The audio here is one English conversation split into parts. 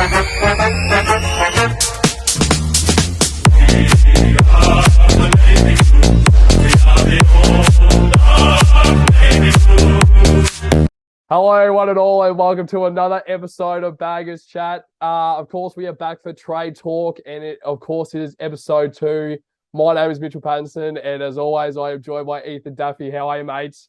Hello, one and all, and welcome to another episode of Baggers Chat. Of course, we are back for trade talk, and it is episode 2. My name is Mitchell Pattinson, and as always, I am joined by Ethan Duffy. How are you, mates?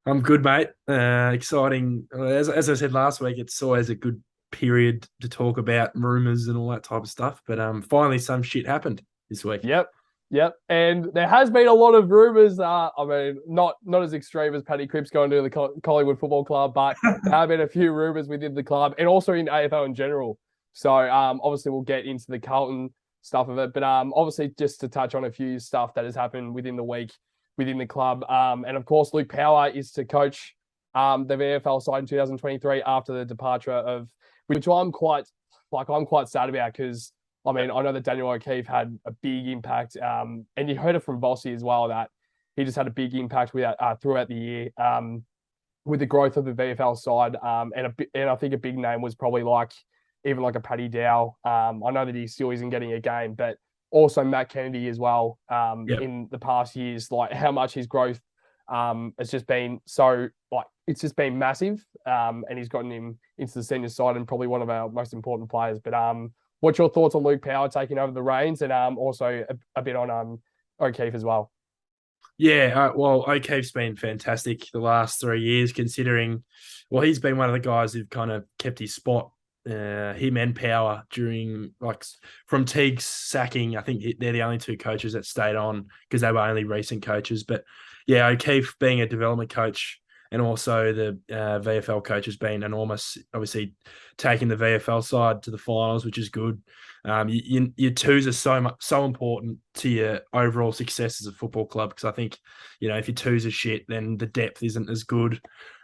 I'm good, mate. Exciting. As I said last week, it's always a good period to talk about rumours and all that type of stuff. But finally, some shit happened this week. Yep. And there has been a lot of rumours. Not as extreme as Paddy Cripps going to the Collingwood Football Club, but there have been a few rumours within the club and also in AFL in general. So obviously we'll get into the Carlton stuff of it, but obviously just to touch on a few stuff that has happened within the week within the club. And of course, Luke Power is to coach the VFL side in 2023 after the departure of, which I'm quite sad about because. I mean, I know that Daniel O'Keefe had a big impact, and you heard it from Bossy as well that he just had a big impact throughout the year with the growth of the VFL side, and I think a big name was probably even like a Paddy Dow. I know that he still isn't getting a game, but also Matt Kennedy as well. In the past years, like how much his growth has just been it's just been massive, and he's gotten him into the senior side and probably one of our most important players. But what's your thoughts on Luke Power taking over the reins and also a bit on O'Keefe as well? Yeah, well, O'Keefe's been fantastic the last 3 years, considering, well, he's been one of the guys who've kind of kept his spot, him and Power, during, from Teague's sacking. I think they're the only two coaches that stayed on because they were only recent coaches. But yeah, O'Keefe being a development coach and also the VFL coach has been enormous, obviously taking the VFL side to the finals, which is good. Your twos are so important to your overall success as a football club, because I think, if your twos are shit, then the depth isn't as good.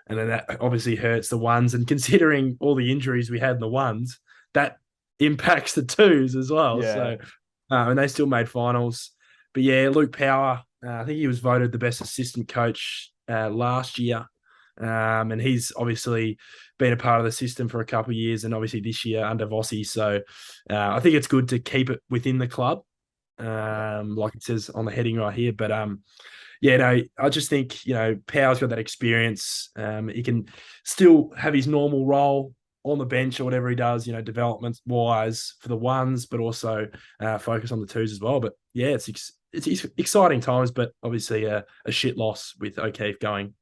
And then that obviously hurts the ones. And considering all the injuries we had in the ones, that impacts the twos as well. Yeah. So, and they still made finals. But yeah, Luke Power, I think he was voted the best assistant coach last year. And he's obviously been a part of the system for a couple of years, and obviously this year under Vossi. So I think it's good to keep it within the club, like it says on the heading right here. But I just think, Power's got that experience. He can still have his normal role on the bench or whatever he does, development wise for the ones, but also focus on the twos as well. But yeah, it's exciting times, but obviously a shit loss with O'Keefe going.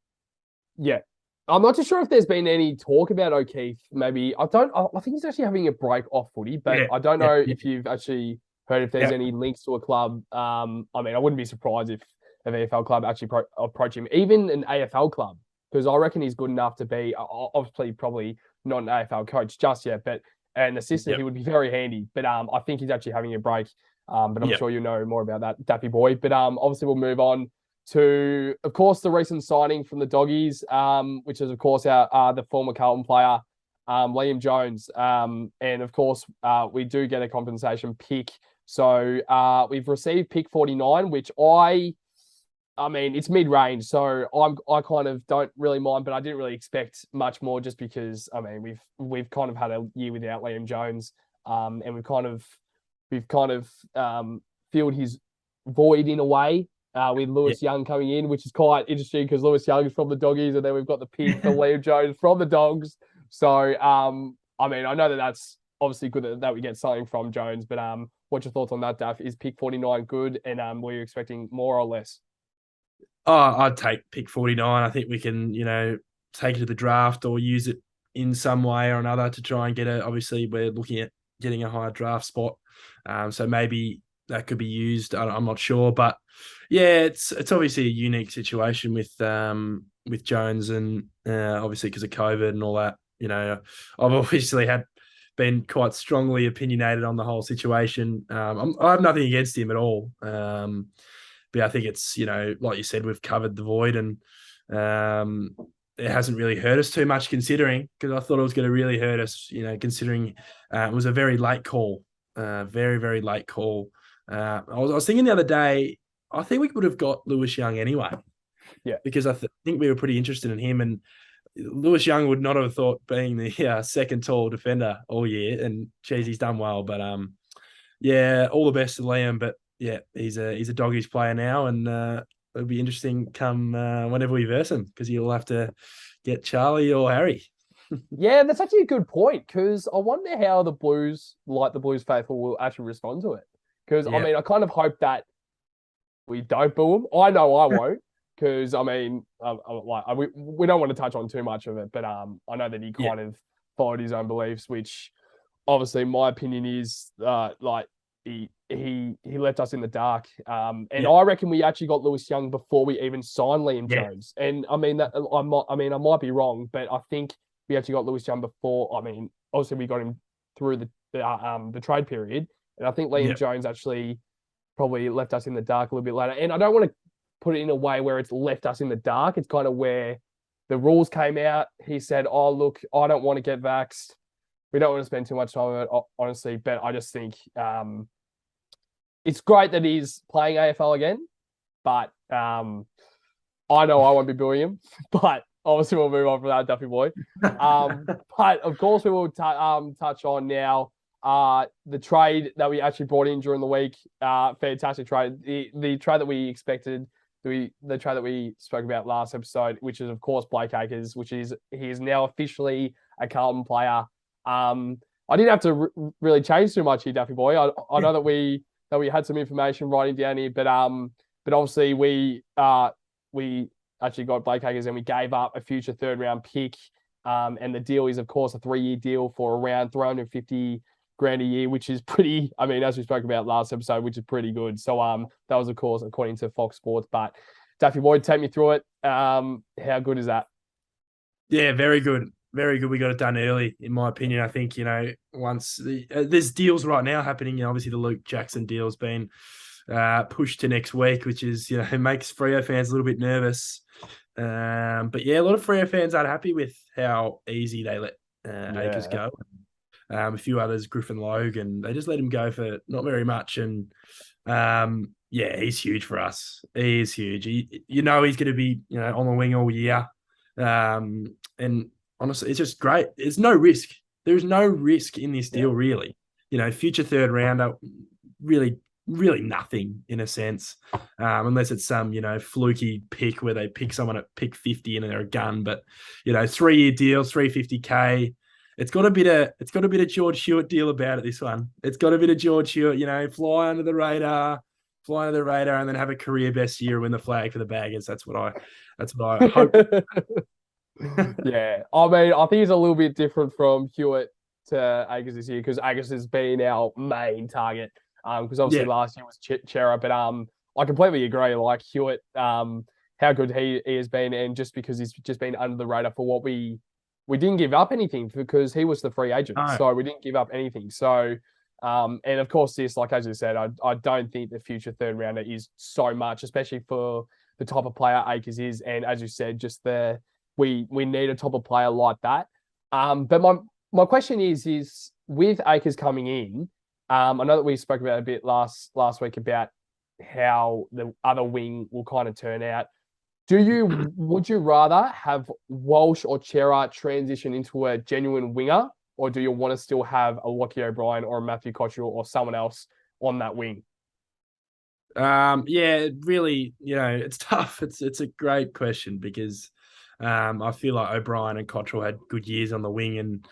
Yeah. I'm not too sure if there's been any talk about O'Keefe. Maybe I think he's actually having a break off footy, but I don't know if you've actually heard if there's any links to a club. I wouldn't be surprised if a VFL club actually approach him, even an AFL club, because I reckon he's good enough to be, obviously probably not an AFL coach just yet, but an assistant, he would be very handy. But I think he's actually having a break. But I'm sure you know more about that, Daffy boy. But obviously we'll move on to, of course, the recent signing from the Doggies, which is, of course, the former Carlton player, Liam Jones. And, of course, we do get a compensation pick. So we've received pick 49, which it's mid-range. So I kind of don't really mind, but I didn't really expect much more just because, we've kind of had a year without Liam Jones. And we've kind of filled his void in a way. With Lewis Young coming in, which is quite interesting because Lewis Young is from the Doggies, and then we've got the pick for Liam Jones from the Dogs. So, I know that that's obviously good that we get something from Jones, but what's your thoughts on that, Daff? Is pick 49 good, and were you expecting more or less? Oh, I'd take pick 49. I think we can, take it to the draft or use it in some way or another to try and obviously we're looking at getting a higher draft spot. So maybe that could be used. I'm not sure, but yeah, it's obviously a unique situation with Jones, and obviously because of COVID and all that. I've obviously been quite strongly opinionated on the whole situation. I have nothing against him at all, but I think it's like you said, we've covered the void, and it hasn't really hurt us too much considering, because I thought it was going to really hurt us. Considering it was a very late call, very very late call. I was thinking the other day, I think we would have got Lewis Young anyway. Yeah. Because I think we were pretty interested in him. And Lewis Young would not have thought being the second tall defender all year, and geez, he's done well. But yeah, all the best to Liam. But yeah, he's a doggies player now, and it'll be interesting come whenever we verse him, because he'll have to get Charlie or Harry. Yeah, that's actually a good point, because I wonder how the Blues faithful, will actually respond to it. Because I mean, I kind of hope that we don't boo him. I know I won't, because I mean, we don't want to touch on too much of it, but I know that he kind of followed his own beliefs, which obviously my opinion is like he left us in the dark. And I reckon we actually got Lewis Young before we even signed Liam Jones. And I mean that I might be wrong, but I think we actually got Lewis Young before. I mean, obviously we got him through the trade period, and I think Liam Jones actually probably left us in the dark a little bit later. And I don't want to put it in a way where it's left us in the dark. It's kind of where the rules came out. He said, "Oh, look, I don't want to get vaxxed. We don't want to spend too much time on it, honestly." But I just think it's great that he's playing AFL again. But I know I won't be booing him. But obviously, we'll move on from that, Duffy boy. But of course, we will touch on now the trade that we actually brought in during the week. Fantastic trade. The trade that we expected, the trade that we spoke about last episode, which is of course Blake Acres, he is now officially a Carlton player. I didn't have to really change too much here, Duffy boy. I know that we had some information writing down here, but obviously we actually got Blake Acres and we gave up a future third round pick. And the deal is of course a 3-year deal for around 350 grand a year, which is pretty, I mean, as we spoke about last episode, which is pretty good. So that was of course according to Fox Sports. But Duffy boy, take me through it. How good is that? Yeah, very good. Very good. We got it done early, in my opinion. I think, once there's deals right now happening, obviously the Luke Jackson deal's been pushed to next week, which is, it makes Freo fans a little bit nervous. But yeah, a lot of Freo fans aren't happy with how easy they let Acres go. A few others, Griffin Logan, they just let him go for not very much. And he's huge for us. He is huge. He's going to be, on the wing all year. And honestly, it's just great. There's no risk. There's no risk in this deal, really. Future third rounder, really, really nothing in a sense, unless it's some, fluky pick where they pick someone at pick 50 and they're a gun. But 3-year deal, 350K. It's got a bit of George Hewitt deal about it. This one, it's got a bit of George Hewitt. Fly under the radar, and then have a career best year, win the flag for the Baggers. That's what I hope. Yeah, I mean, I think it's a little bit different from Hewitt to Acres this year, because Acres has been our main target. Because obviously last year was Chera, but I completely agree. Like Hewitt, how good he has been, and just because he's just been under the radar for what we didn't give up anything, because he was the free agent, so we didn't give up anything. So, and of course, this, like as you said, I don't think the future third rounder is so much, especially for the type of player Acres is, and as you said, just we need a type of player like that. But my question is with Acres coming in, I know that we spoke about a bit last week about how the other wing will kind of turn out. Would you rather have Walsh or Chera transition into a genuine winger, or do you want to still have a Lockie O'Brien or a Matthew Cottrell or someone else on that wing? Really, it's tough. It's a great question, because I feel like O'Brien and Cottrell had good years on the wing, and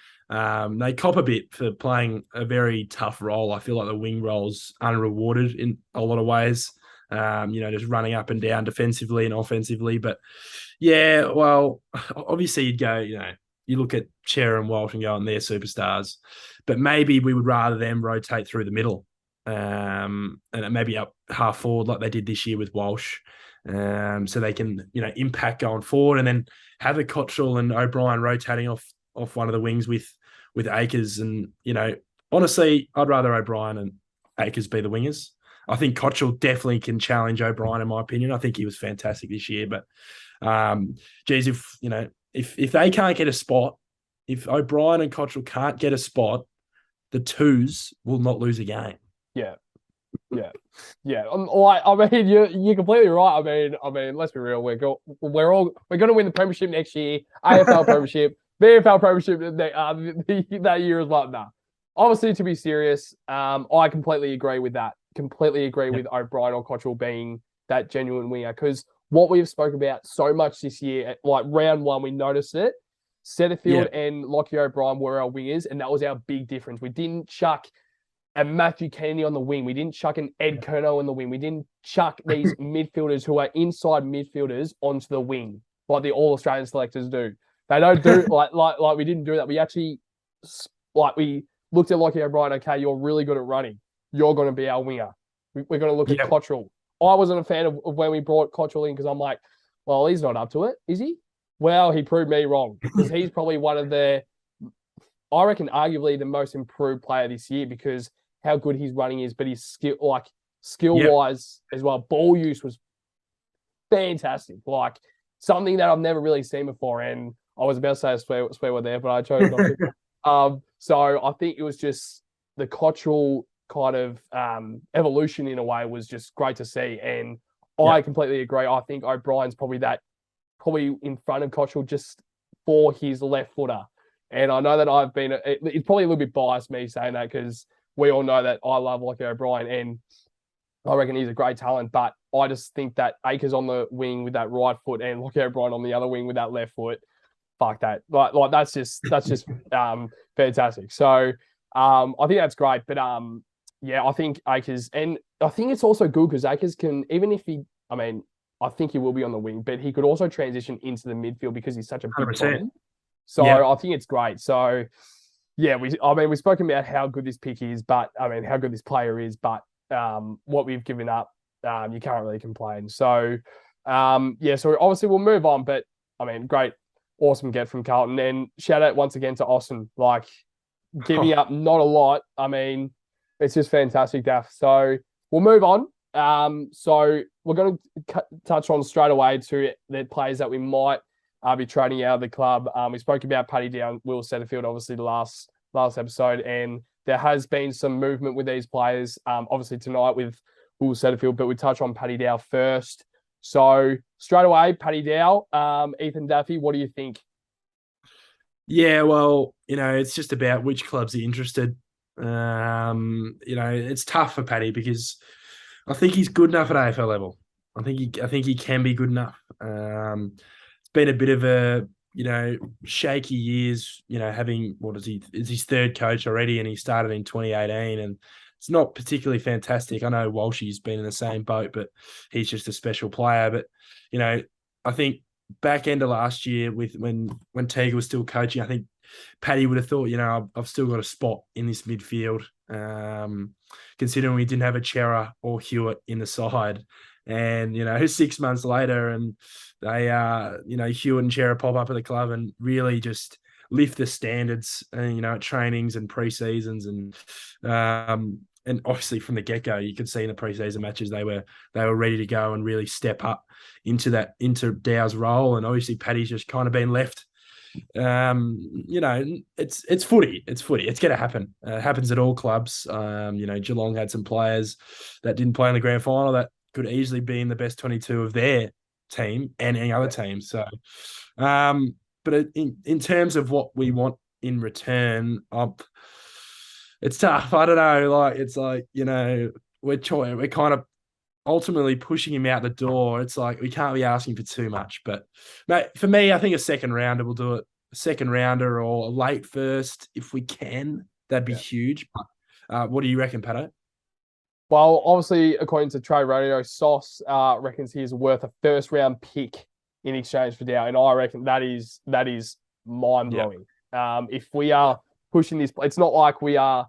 they cop a bit for playing a very tough role. I feel like the wing role's unrewarded in a lot of ways. Just running up and down defensively and offensively. But yeah, well, obviously you'd go, you look at Chera and Walsh and go, and they're superstars. But maybe we would rather them rotate through the middle, and maybe up half forward like they did this year with Walsh. So they can, impact going forward, and then have a Cottrell and O'Brien rotating off one of the wings with Acres. And, honestly, I'd rather O'Brien and Acres be the wingers. I think Cottrell definitely can challenge O'Brien, in my opinion. I think he was fantastic this year. But, if they can't get a spot, if O'Brien and Cottrell can't get a spot, the twos will not lose a game. Yeah. Yeah, yeah. Like, I mean, you're completely right. I mean, let's be real. We're going to win the premiership next year, AFL premiership, VFL premiership that year as well. Nah, obviously, to be serious, I completely agree with that. Completely agree Yep. with O'Brien or Cottrell being that genuine winger, because what we've spoken about so much this year, like round one, we noticed it. Yeah. Setterfield and Lockie O'Brien were our wingers, and that was our big difference. We didn't chuck and Matthew Kennedy on the wing. We didn't chuck an Ed Kerno on the wing. We didn't chuck these midfielders who are inside midfielders onto the wing like the All Australian selectors do. They don't do like we didn't do that. We actually we looked at Lockie O'Brien. Okay, you're really good at running. You're going to be our winger. We're going to look at Yep. Cottrell. I wasn't a fan of when we brought Cottrell in because I'm like, well, he's not up to it, is he? Well, he proved me wrong because he's probably one of the, I reckon, arguably the most improved player this year because how good his running is, but his skill Yep. wise as well. Ball use was fantastic, like something that I've never really seen before. And I was about to say a swear word there, but I chose not to. So I think it was just the Cottrell kind of evolution in a way was just great to see. And I Yep. completely agree. I think O'Brien's probably in front of Cottrell just for his left footer. And I know that it's probably a little bit biased me saying that because we all know that I love Lockie O'Brien and I reckon he's a great talent. But I just think that Akers on the wing with that right foot and Lockie O'Brien on the other wing with that left foot, fuck that. Like that's just fantastic. So I think that's great. But yeah, I think Akers, and I think it's also good because Akers can, even if he, I mean, I think he will be on the wing, but he could also transition into the midfield because he's such a big 100%. body. So Yeah. I think it's great. So yeah, we've spoken about how good this pick is, but I mean how good this player is, but what we've given up, you can't really complain. So yeah, so obviously we'll move on, but I mean, great, awesome get from Carlton, and shout out once again to Austin, like giving up not a lot. I mean, it's just fantastic, Daff. So we'll move on. So we're going to touch on straight away to the players that we might be trading out of the club. We spoke about Paddy Down, Will Setterfield, obviously the last episode, and there has been some movement with these players. Obviously tonight with Will Setterfield, but we touch on Paddy Dow first. So straight away, Paddy Dow, Ethan Daffy, what do you think? Yeah, well, it's just about which clubs are interested. It's tough for Paddy because I think he's good enough at AFL level. I think he can be good enough. It's been a bit of a shaky years. Having is his third coach already, and he started in 2018, and it's not particularly fantastic. I know Walshy's been in the same boat, but he's just a special player. But I think back end of last year with when Teague was still coaching, I think Paddy would have thought, I've still got a spot in this midfield, considering we didn't have a Chera or Hewitt in the side. And, 6 months later, and they, Hewitt and Chera pop up at the club and really just lift the standards, at trainings and pre-seasons. And obviously from the get-go, you could see in the pre-season matches they were ready to go and really step up into Dow's role. And obviously Paddy's just kind of been left. It's footy. It's footy. It's going to happen. It happens at all clubs. Geelong had some players that didn't play in the grand final that could easily be in the best 22 of their team and any other team. So, but in terms of what we want in return, it's tough. I don't know. We're kind of ultimately pushing him out the door. It's like we can't be asking for too much. But mate, for me, I think a second rounder will do it. A second rounder or a late first if we can. That'd be huge. But what do you reckon, Pato? Well, obviously, according to Trade Radio, Sauce reckons he is worth a first round pick in exchange for Dow, and I reckon that is mind blowing. If we are pushing this, it's not like we are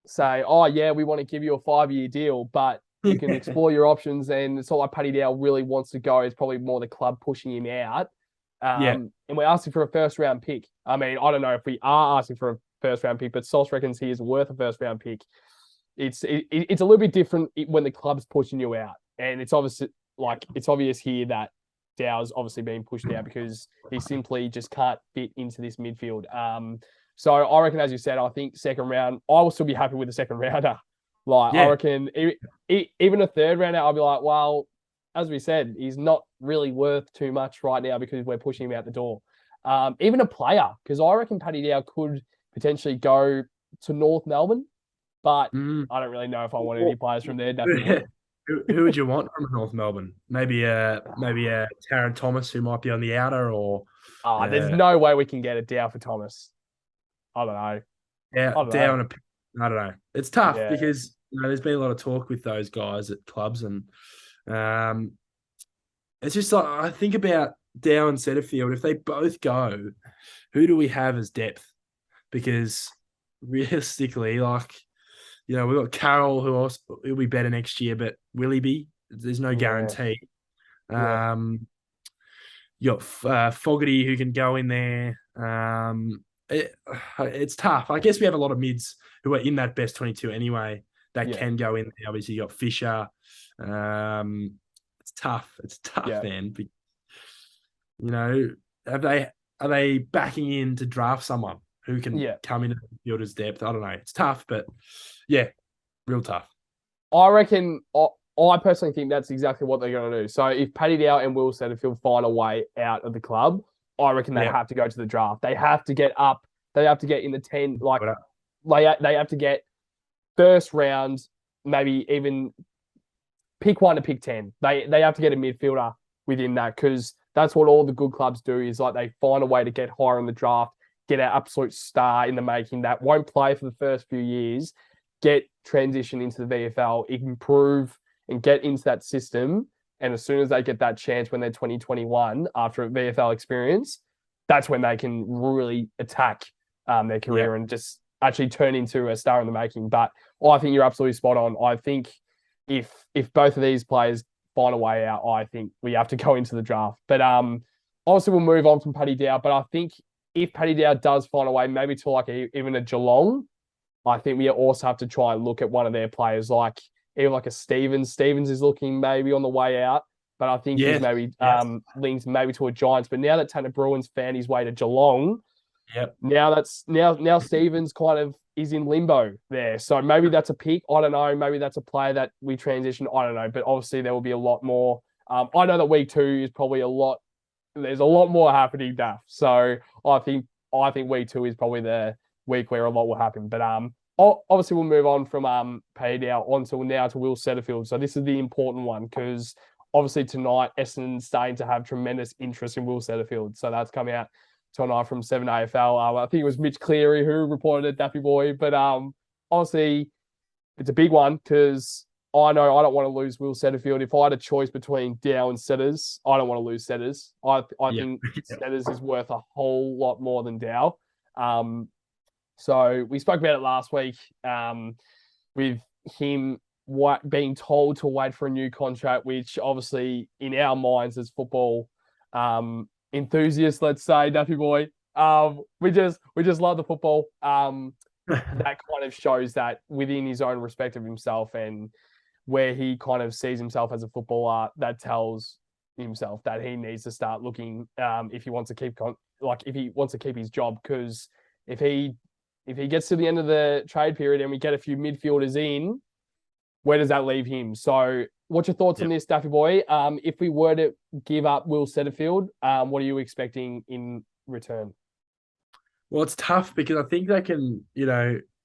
saying, "Oh yeah, we want to give you a 5-year deal," but you can explore your options. And it's not like Paddy Dow really wants to go. It's probably more the club pushing him out. And we're asking for a first round pick. I mean, I don't know if we are asking for a first round pick, but Sauce reckons he is worth a first round pick. It's a little bit different when the club's pushing you out, and it's obvious here that Dow's obviously being pushed out because he simply just can't fit into this midfield. So I reckon, as you said, I think second round, I will still be happy with the second rounder. Like, I Yeah. reckon even a third rounder, I'll be like, well, as we said, he's not really worth too much right now because we're pushing him out the door. Even a player, because I reckon Paddy Dow could potentially go to North Melbourne, but I don't really know if I want any players from there, definitely. Who would you want from North Melbourne? Maybe a Taron Thomas who might be on the outer, or There's no way we can get a Dow for Thomas. I don't know. I don't know. down a. I don't know. It's tough Yeah. because there's been a lot of talk with those guys at clubs, and it's just like I think about Dow and Setterfield. If they both go, who do we have as depth? Because realistically, like we've got Carroll who'll be better next year, but will he be? There's no guarantee. Yeah. You got Fogarty who can go in there. It's tough. I guess we have a lot of mids who are in that best 22 anyway that can go in there. Obviously, you got Fisher. It's tough. It's tough, man. Are they backing in to draft someone who can come into the fielder's depth? I don't know. It's tough, but real tough. I reckon. I personally think that's exactly what they're going to do. So if Paddy Dow and Will Setterfield find a way out of the club, I reckon they have to go to the draft. They have to get up. They have to get in the 10. Like they have to get first round, maybe even pick 1 to pick 10. They have to get a midfielder within that because that's what all the good clubs do is like they find a way to get higher in the draft, get an absolute star in the making that won't play for the first few years, get transition into the VFL, improve and get into that system. And as soon as they get that chance when they're 2021 after a VFL experience, that's when they can really attack their career and just actually turn into a star in the making. But I think you're absolutely spot on. I think if both of these players find a way out, I think we have to go into the draft. But obviously we'll move on from Paddy Dow. But I think if Paddy Dow does find a way, maybe to like even a Geelong, I think we also have to try and look at one of their players like even like a Stevens. Stevens is looking maybe on the way out, but I think he's maybe linked maybe to a Giants. But now that Tanner Bruin's found his way to Geelong, now Stevens kind of is in limbo there. So maybe that's a pick. I don't know. Maybe that's a player that we transition. I don't know. But obviously there will be a lot more. I know that week 2 is probably there's a lot more happening, Daff. So I think week 2 is probably the week where a lot will happen. But obviously, we'll move on from Paddy Dow now to Will Setterfield. So this is the important one because obviously tonight Essendon's starting to have tremendous interest in Will Setterfield. So that's coming out tonight from 7 AFL. I think it was Mitch Cleary who reported it, Daffy Boy. But obviously, it's a big one because I know I don't want to lose Will Setterfield. If I had a choice between Dow and Setters, I don't want to lose Setters. I think Setters is worth a whole lot more than Dow. So we spoke about it last week with him being told to wait for a new contract, which obviously in our minds as football enthusiasts, let's say, Duffy Boy, we just love the football. That kind of shows that within his own respect of himself and where he kind of sees himself as a footballer, that tells himself that he needs to start looking if he wants to keep his job, because if he gets to the end of the trade period and we get a few midfielders in, where does that leave him? So what's your thoughts on this, Daffy Boy? If we were to give up Will Setterfield, what are you expecting in return? Well, it's tough because I think they can,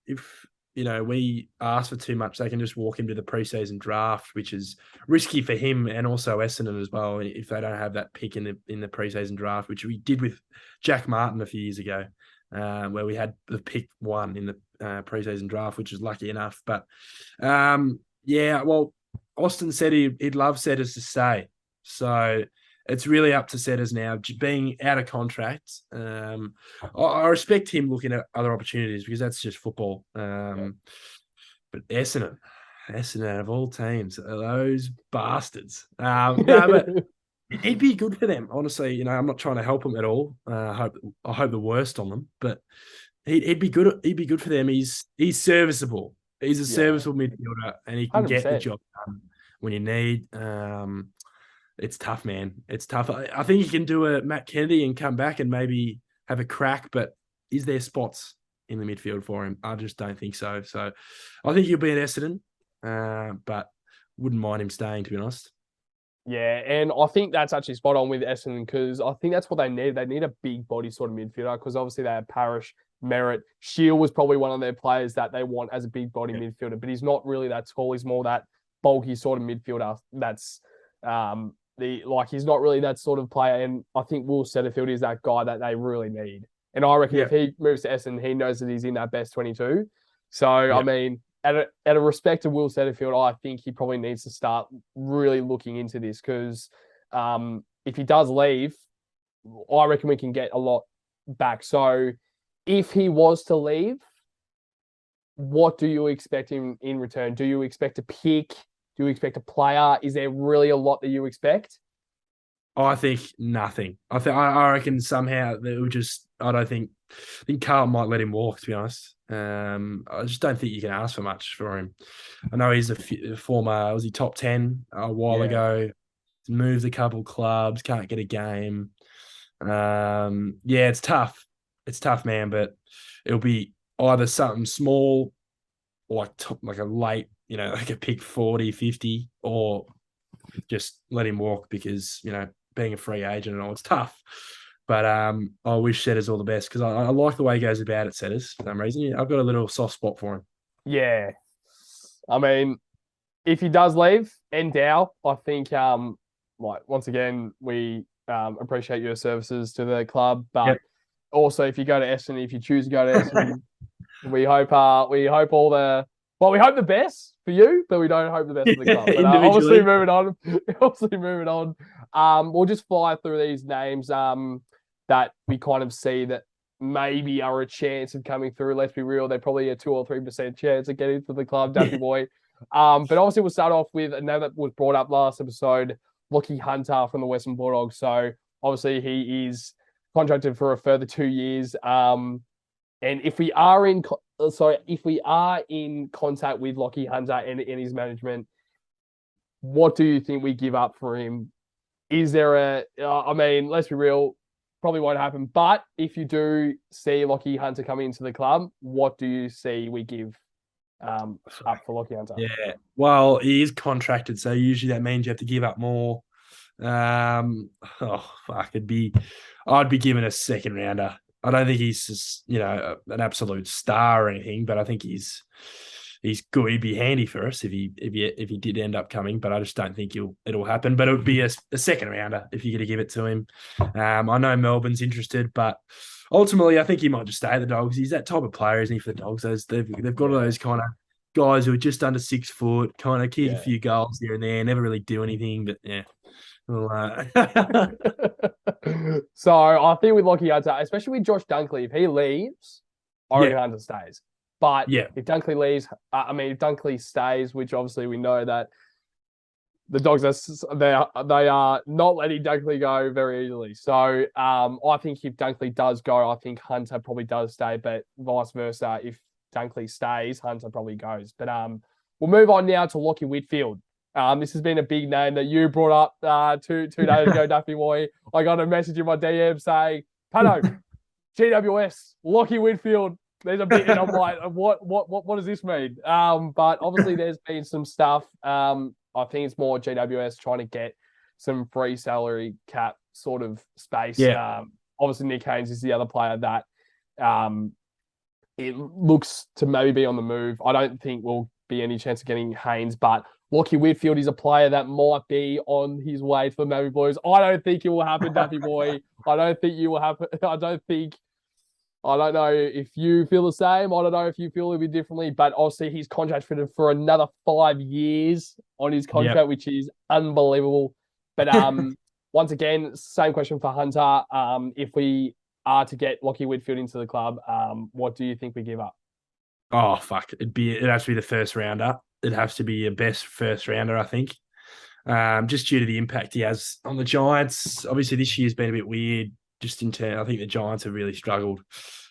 if, we ask for too much, they can just walk him to the preseason draft, which is risky for him and also Essendon as well, if they don't have that pick in the preseason draft, which we did with Jack Martin a few years ago. Where we had the pick 1 in the preseason draft, which was lucky enough. But Austin said he'd love Setters to stay. So it's really up to Setters now. Being out of contract, I respect him looking at other opportunities because that's just football. But Essendon of all teams, those bastards. But he'd be good for them, honestly. I'm not trying to help him at all. I hope the worst on them, but he'd be good. He'd be good for them. He's serviceable. He's a serviceable midfielder, and he can 100%. Get the job done when you need. It's tough, man. It's tough. I think he can do a Matt Kennedy and come back and maybe have a crack. But is there spots in the midfield for him? I just don't think so. So I think he'll be at Essendon. but wouldn't mind him staying, to be honest. Yeah, and I think that's actually spot on with Essendon because I think that's what they need. They need a big body sort of midfielder because obviously they have Parrish, Merritt. Shield was probably one of their players that they want as a big body midfielder, but he's not really that tall. He's more that bulky sort of midfielder. That's he's not really that sort of player. And I think Will Setterfield is that guy that they really need. And I reckon if he moves to Essendon, he knows that he's in that best 22. So I mean, at a respect to Will Setterfield, I think he probably needs to start really looking into this because if he does leave, I reckon we can get a lot back. So if he was to leave, what do you expect him in return? Do you expect a pick? Do you expect a player? Is there really a lot that you expect? I think nothing. I reckon somehow they will just. I think Carlton might let him walk. To be honest, I just don't think you can ask for much for him. I know he's a former. Was he top 10 a while ago? Moved a couple clubs. Can't get a game. It's tough. It's tough, man. But it'll be either something small, or like a late, like a pick 40, 50, or just let him walk because being a free agent and all, it's tough. But I wish Setters all the best because I like the way he goes about it, Setters, for some reason. I've got a little soft spot for him. Yeah. I mean, if he does leave, Endow, I think, once again, we appreciate your services to the club. But also, if you go to Essendon, if you choose to go to Essendon, we hope the best for you, but we don't hope the best for the club. But obviously moving on. We'll just fly through these names that we kind of see that maybe are a chance of coming through. Let's be real, they're probably a 2 or 3% chance of getting to the club, Duffy boy. But obviously we'll start off with a name that was brought up last episode, Lockie Hunter from the Western Bulldogs. So obviously he is contracted for a further 2 years. And if we are in contact with Lockie Hunter and his management, what do you think we give up for him? Is there let's be real, probably won't happen. But if you do see Lockie Hunter coming into the club, what do you see we give up for Lockie Hunter? Yeah, well, he is contracted, so usually that means you have to give up more. I'd be giving a second rounder. I don't think he's just, an absolute star or anything, but I think he's good. He'd be handy for us if he did end up coming, but I just don't think it'll happen. But it would be a second rounder if you're going to give it to him. I know Melbourne's interested, but ultimately I think he might just stay at the Dogs. He's that type of player, isn't he, for the Dogs? They've got all those kind of guys who are just under 6 foot, kind of kick a few goals here and there, never really do anything, but yeah. So I think with Lockie Hunter, especially with Josh Dunkley, if he leaves, I reckon Hunter stays. But if Dunkley leaves, if Dunkley stays, which obviously we know that the Dogs they are not letting Dunkley go very easily. So I think if Dunkley does go, I think Hunter probably does stay, but vice versa. If Dunkley stays, Hunter probably goes. But we'll move on now to Lockie Wheatfield. This has been a big name that you brought up 2 days ago, Duffy boy. I got a message in my DM saying, Paddo, GWS, Lockie Wheatfield. There's a bit, and I'm like, what does this mean? But obviously there's been some stuff. I think it's more GWS trying to get some free salary cap sort of space. Yeah. Obviously Nick Haynes is the other player that it looks to maybe be on the move. I don't think we'll be any chance of getting Haynes, but Lockie Wheatfield is a player that might be on his way to the Melbourne Blues. I don't think it will happen, Duffy boy. I don't think you will happen. I don't know if you feel the same. I don't know if you feel a bit differently, but obviously he's contracted for another 5 years on his contract, which is unbelievable. But once again, same question for Hunter. If we are to get Lockie Wheatfield into the club, what do you think we give up? Oh, fuck. It'd have to be the first rounder. It has to be your best first rounder, I think. Just due to the impact he has on the Giants. Obviously, this year's been a bit weird. Just in terms, I think the Giants have really struggled.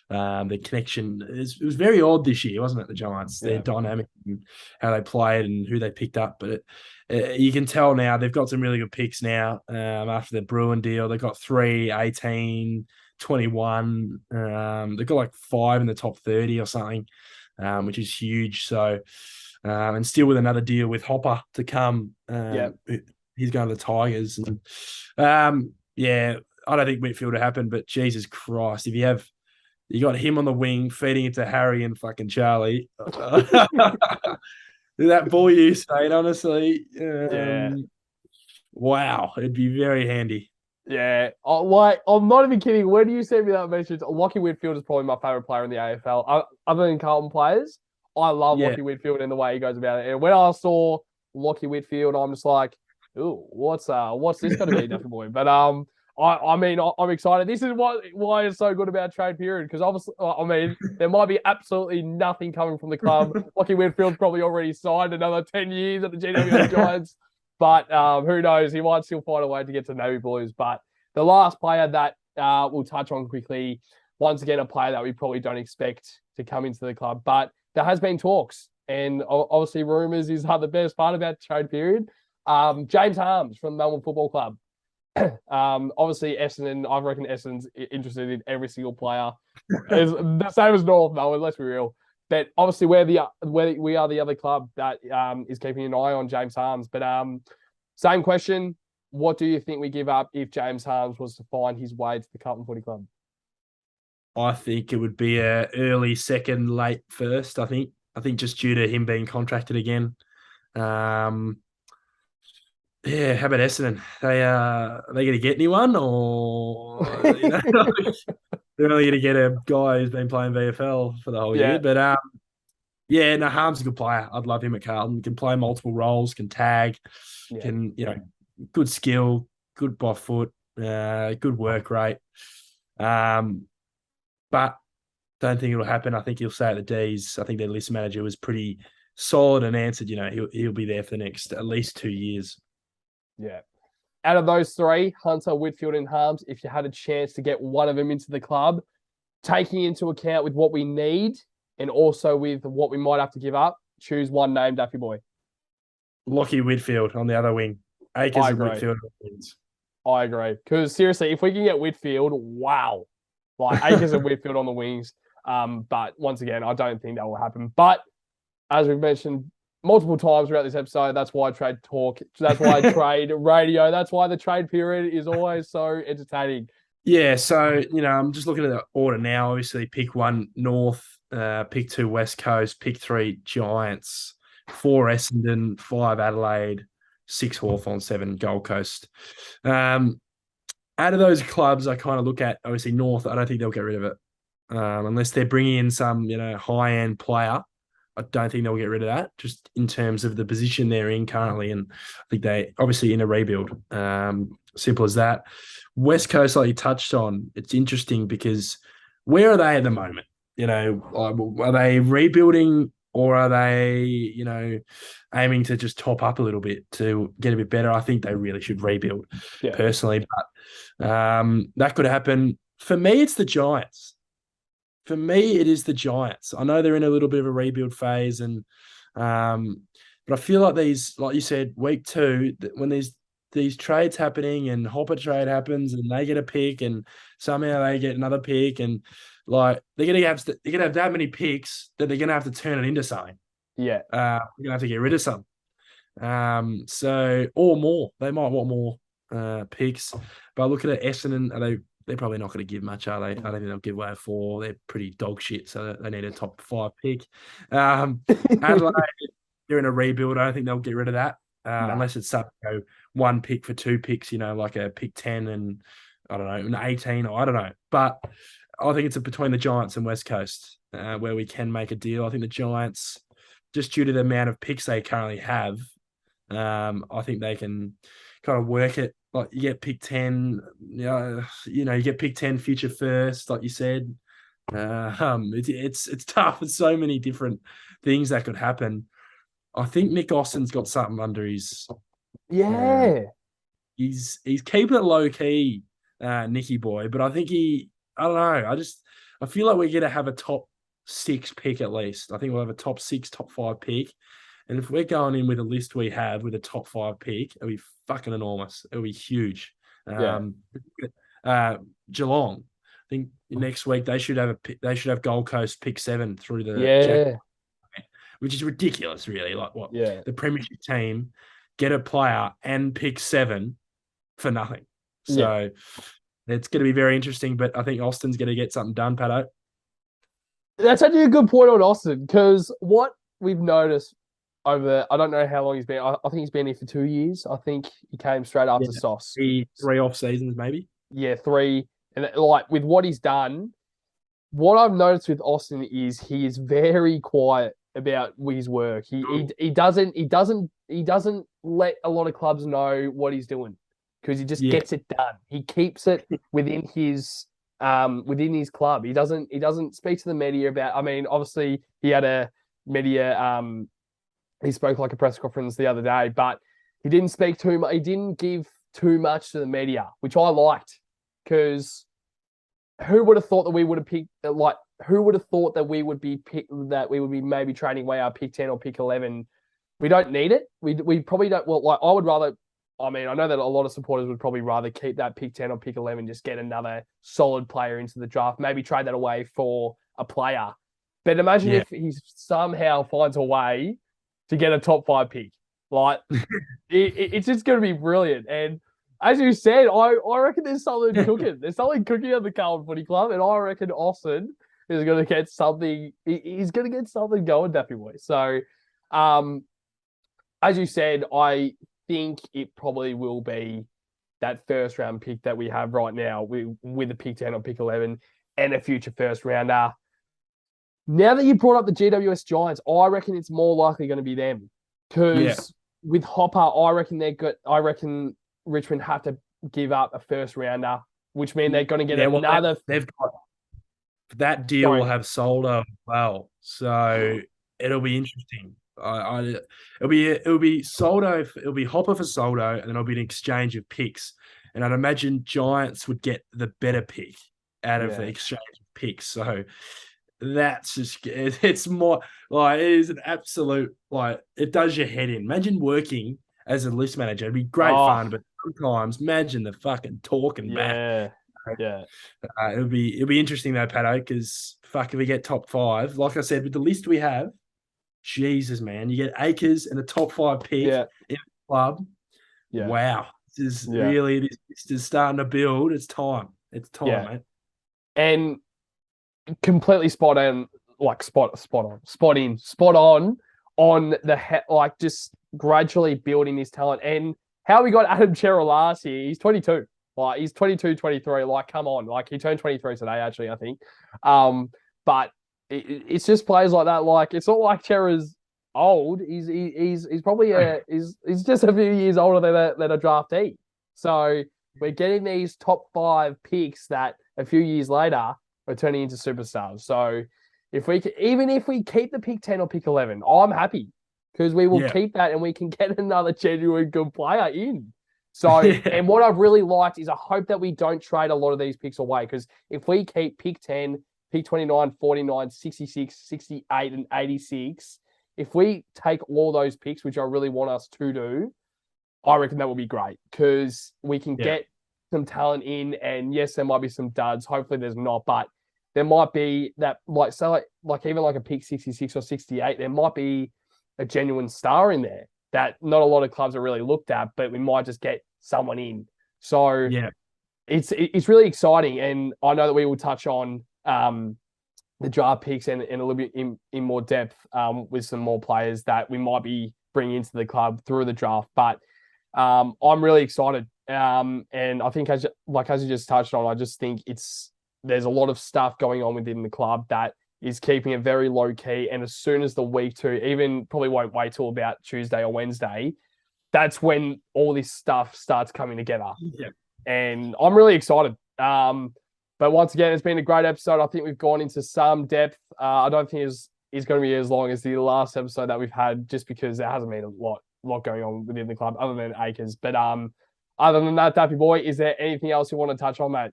The connection it was very odd this year, wasn't it? The Giants, their dynamic, and how they played and who they picked up. But you can tell now they've got some really good picks now. After the Bruin deal, they've got 3, 18, 21. They've got like 5 in the top 30 or something, which is huge. So and still with another deal with Hopper to come. Yeah. He's going to the Tigers. And, yeah, I don't think Whitfield will happen, but Jesus Christ, if you got him on the wing feeding it to Harry and fucking Charlie. That ball use, mate, honestly. Yeah. Wow, it'd be very handy. Yeah. I'm not even kidding. When you sent me that message, Lockie Whitfield is probably my favorite player in the AFL. Other than Carlton players, I love Yeah. Lockie Whitfield and the way he goes about it. And when I saw Lockie Whitfield, I'm just like, ooh, what's this going to be, Duffy boy? But I mean, I'm excited. This is why it's so good about trade period, because obviously, I mean, there might be absolutely nothing coming from the club. Lockie Whitfield's probably already signed another 10 years at the GWS Giants. But who knows? He might still find a way to get to Navy Blues. But the last player that we'll touch on quickly, once again, a player that we probably don't expect to come into the club, but there has been talks, and obviously rumours is the best part about trade period. James Harmes from Melbourne Football Club. Obviously Essendon, I reckon Essendon's interested in every single player. It's the same as North Melbourne, let's be real. But obviously we are the other club that is keeping an eye on James Harmes. But same question. What do you think we give up if James Harmes was to find his way to the Carlton Footy Club? I think it would be a early second, late first. I think just due to him being contracted again. Yeah, how about Essendon? Are they going to get anyone, or they're only going to get a guy who's been playing VFL for the whole year? But yeah, no, Harm's a good player. I'd love him at Carlton. Can play multiple roles, can tag, can good skill, good by foot, good work rate. But don't think it'll happen. I think he'll stay at the D's. I think their list manager was pretty solid and answered. He'll be there for the next at least 2 years. Yeah. Out of those three, Hunter, Whitfield, and Harmes, if you had a chance to get one of them into the club, taking into account with what we need and also with what we might have to give up, choose one name, Daffy boy. Lockie Whitfield on the other wing. Akers and Whitfield on the wings. I agree. Because seriously, if we can get Whitfield, wow. Like Akers and Whitfield on the wings. But once again, I don't think that will happen. But as we've mentioned multiple times throughout this episode, that's why trade talk, that's why trade radio, that's why the trade period is always so entertaining. Yeah, so, I'm just looking at the order now. Obviously, pick 1, North, pick 2, West Coast, pick 3, Giants, 4, Essendon, 5, Adelaide, 6, Hawthorn, 7, Gold Coast. Out of those clubs, I kind of look at, obviously, North, I don't think they'll get rid of it. Unless they're bringing in some, high-end player. I don't think they'll get rid of that, just in terms of the position they're in currently. And I think they obviously in a rebuild. Simple as that. West Coast, like you touched on, it's interesting because where are they at the moment? Are they rebuilding or are they, aiming to just top up a little bit to get a bit better? I think they really should rebuild personally. But that could happen. For me, it's the Giants. For me, it is the Giants. I know they're in a little bit of a rebuild phase, but I feel like these, like you said, week 2, when these trades happening and Hopper trade happens and they get a pick and somehow they get another pick and like they're gonna have that many picks that they're gonna have to turn it into something. Yeah, they're gonna have to get rid of some. So or more. They might want more picks. But looking at Essendon, they're probably not going to give much, are they? I don't think they'll give away a 4. They're pretty dog shit, so they need a top 5 pick. Adelaide, they're in a rebuild. I don't think they'll get rid of that unless it's 1 pick for 2 picks, like a pick 10 and, I don't know, an 18 or I don't know. But I think it's between the Giants and West Coast where we can make a deal. I think the Giants, just due to the amount of picks they currently have, I think they can kind of work it. Like you get pick 10, you get pick 10 future first, like you said. It's tough. There's so many different things that could happen. I think Nick Austin's got something under his. Yeah. He's keeping it low key, Nicky boy. But I think I don't know. I feel like we're gonna have a top 6 pick at least. I think we'll have a top 6, top 5 pick. And if we're going in with a list we have with a top 5 pick, it'll be fucking enormous. It'll be huge. Geelong, I think next week they should have Gold Coast pick 7 through the which is ridiculous, really. Like what Yeah. the Premiership team get a player and pick 7 for nothing. So it's going to be very interesting, but I think Austin's going to get something done, Pato. That's actually a good point on Austin, because what we've noticed over, I don't know how long he's been. I think he's been here for 2 years. I think he came straight after Sauce. 3 off seasons, maybe. Yeah, 3. And like with what he's done, what I've noticed with Austin is he is very quiet about his work. He doesn't let a lot of clubs know what he's doing, because he just gets it done. He keeps it within his club. He doesn't speak to the media about. I mean, obviously he had a media. He spoke like a press conference the other day, but he didn't speak too much. He didn't give too much to the media, which I liked, because who would have thought that we would have picked who would have thought that we would be maybe trading away our pick 10 or pick 11? We don't need it. We probably don't. Well, like I would rather. I mean, I know that a lot of supporters would probably rather keep that pick 10 or pick 11, just get another solid player into the draft, maybe trade that away for a player. But imagine if he somehow finds a way to get a top 5 pick. Like, it's just going to be brilliant. And as you said, I reckon there's something cooking. There's something cooking at the Carlton Footy Club, and I reckon Austin is going to get something. He's going to get something going, Daffy boy. So, as you said, I think it probably will be that first round pick that we have right now with a pick 10 or pick 11 and a future first rounder. Now that you brought up the GWS Giants, I reckon it's more likely going to be them, because with Hopper, I reckon they're good. I reckon Richmond have to give up a first rounder, which means they're going to get another. They've got that deal will have Soldo as well, so it'll be interesting. It'll be Soldo. It'll be Hopper for Soldo, and then it'll be an exchange of picks. And I'd imagine Giants would get the better pick out of the exchange of picks. So that's just, it's more like, it is an absolute, like, it does your head in. Imagine working as a list manager. It'd be great fun, but sometimes imagine the fucking talking back. Yeah. It'll be interesting though, Pato, because if we get top 5, like I said, with the list we have, Jesus, man, you get Akers and a top 5 pick in the club. Yeah. Wow. This is really, this is starting to build. It's time. It's time, mate. And completely spot on the just gradually building this talent. And how we got Adam Cherrell last year, he's 22. Like, he's 22, 23. Like, come on. Like, he turned 23 today, actually, I think. But it's just players like that. Like, it's not like Cherrell's old. He's probably he's just a few years older than a draftee. So we're getting these top 5 picks that a few years later are turning into superstars. So if we keep the pick 10 or pick 11, I'm happy, because we will keep that and we can get another genuine good player in. So, and what I've really liked is I hope that we don't trade a lot of these picks away, because if we keep pick 10, pick 29, 49, 66, 68, and 86, if we take all those picks, which I really want us to do, I reckon that will be great, because we can get some talent in. And yes, there might be some duds. Hopefully there's not, but there might be that, like even like a pick 66 or 68, there might be a genuine star in there that not a lot of clubs are really looked at, but we might just get someone in. So it's really exciting. And I know that we will touch on the draft picks and a little bit in more depth with some more players that we might be bringing into the club through the draft. But I'm really excited. And I think as you just touched on, I just think there's a lot of stuff going on within the club that is keeping it very low key. And as soon as the week 2, even probably won't wait till about Tuesday or Wednesday, that's when all this stuff starts coming together. Yeah. And I'm really excited. But once again, it's been a great episode. I think we've gone into some depth. I don't think it's going to be as long as the last episode that we've had, just because there hasn't been a lot going on within the club other than Akers. But other than that, Daffy boy, is there anything else you want to touch on, mate?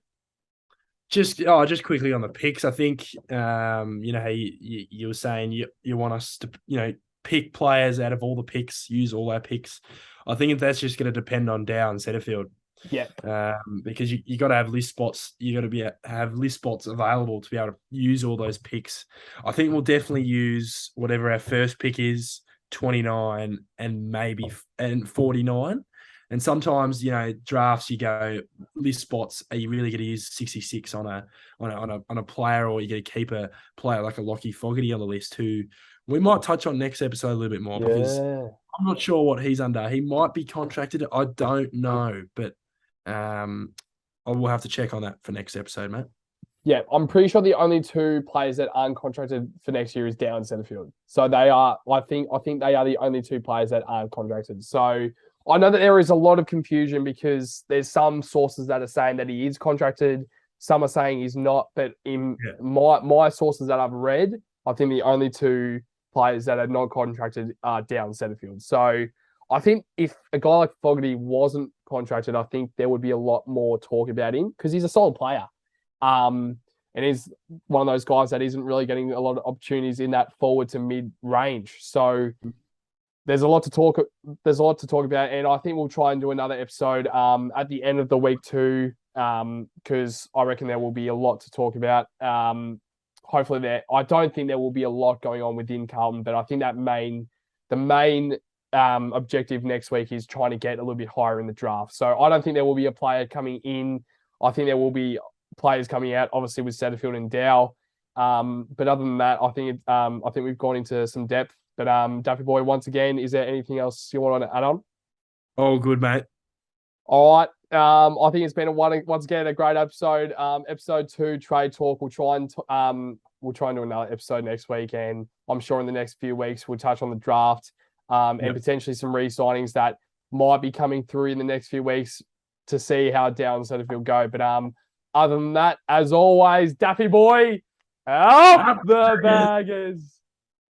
Just quickly on the picks. I think how you were saying you want us to pick players out of all the picks, use all our picks. I think that's just going to depend on Dow and Setterfield. Yeah. Because you got to have list spots. You got to have list spots available to be able to use all those picks. I think we'll definitely use whatever our first pick is, 29 and 49. And sometimes, drafts you go list spots. Are you really going to use 66 on a player, or you going to keep a player like a Lockie Fogarty on the list, who we might touch on next episode a little bit more, because I'm not sure what he's under. He might be contracted. I don't know, but I will have to check on that for next episode, mate. Yeah, I'm pretty sure the only two players that aren't contracted for next year is Dow and Setterfield. So they are, I think they are the only two players that aren't contracted. So I know that there is a lot of confusion, because there's some sources that are saying that he is contracted. Some are saying he's not. But in my sources that I've read, I think the only two players that are not contracted are Dow and Setterfield. So I think if a guy like Fogarty wasn't contracted, I think there would be a lot more talk about him, because he's a solid player. And he's one of those guys that isn't really getting a lot of opportunities in that forward to mid range. So there's a lot to talk about, and I think we'll try and do another episode at the end of the week too, because I reckon there will be a lot to talk about. Hopefully I don't think there will be a lot going on within Carlton, but I think that the main objective next week is trying to get a little bit higher in the draft. So I don't think there will be a player coming in. I think there will be players coming out, obviously with Setterfield and Dow. But other than that, I think we've gone into some depth. But Duffy boy, once again, is there anything else you want to add on? Oh, good, mate. All right. I think it's been once again a great episode. Episode 2, trade talk. We'll try and do another episode next week, and I'm sure in the next few weeks we'll touch on the draft and potentially some re-signings that might be coming through in the next few weeks to see how Dow and Setterfield go. But other than that, as always, Daffy boy, out the baggers.